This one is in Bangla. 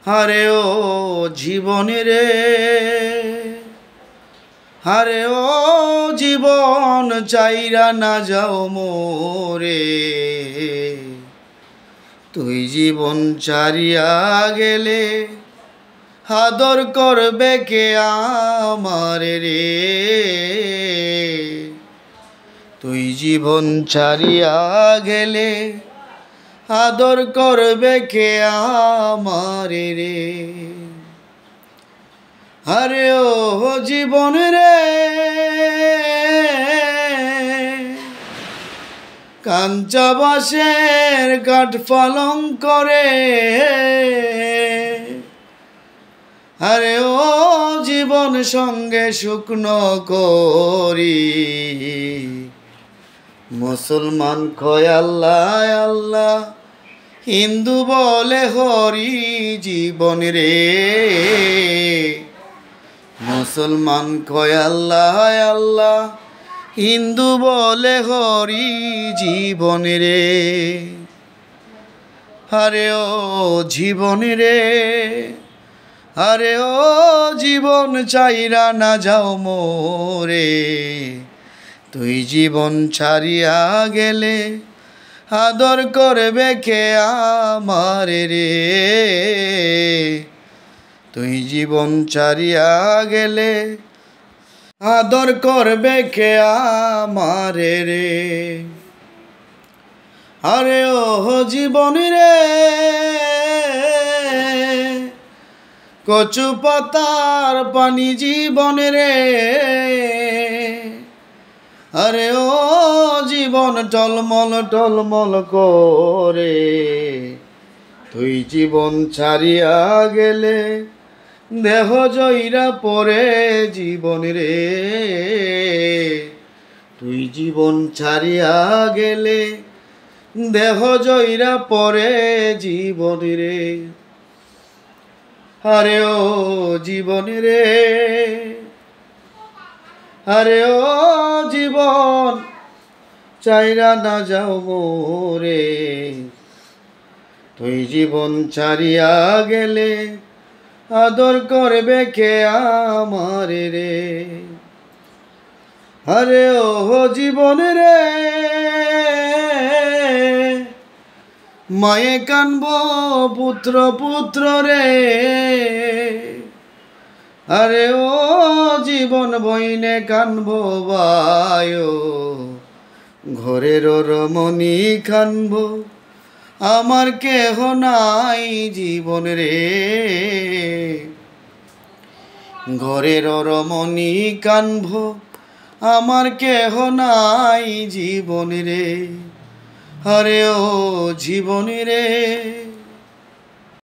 হারে ও জীবন রে, হারে ও জীবন চাইরা না যাও মোরে। তুই জীবন চারিয়া গেলে আদর করবে কে আমারে রে। তুই জীবন চারিয়া গেলে আদর করবে কে আমারে রে। আরে ও জীবন রে, কাঞ্চা বাঁশের কাঠ পালঙ্ক রে। আরে ও জীবন সঙ্গে শুকনো করি, মুসলমান কয় আল্লাহ আল্লাহ, হিন্দু বলে হরি জীবন রে। মুসলমান কয় আল্লাহ আল্লাহ, হিন্দু বলে হরি জীবন রে। আরে ও জীবন রে, আরে ও জীবন চাইরা না যাও মোরে। তুই জীবন ছাড়িয়া গেলে আদর করবে কে আমারে রে। তুই জীবন ছাড়িয়া গেলে আদর করবে কে আমারে রে। আরে ও জীবন রে, কচু পাতার পানি জীবন রে। আরে ও জীবন টলমল টলমল করে। তুই জীবন ছাড়িয়া গেলে দেহ জইরা পড়ে জীবন রে। তুই জীবন ছাড়িয়া গেলে দেহ জইরা পড়ে জীবন রে। আরে ও জীবন রে, আরে ও জীবন চাইরা না যাও মোরে। তুই জীবন ছাড়িয়া গেলে আদর করবে কে আমারে রে। আরে ও জীবন রে, মায়ে কানব পুত্র পুত্র রে। আরে ও জীবন বইনে কানব বায়, ঘরের রমণী কানব আমার কেহ নাই জীবন রে। ঘরের রমণী কানব আমার কেহ নাই জীবন রে। আরে ও জীবন রে।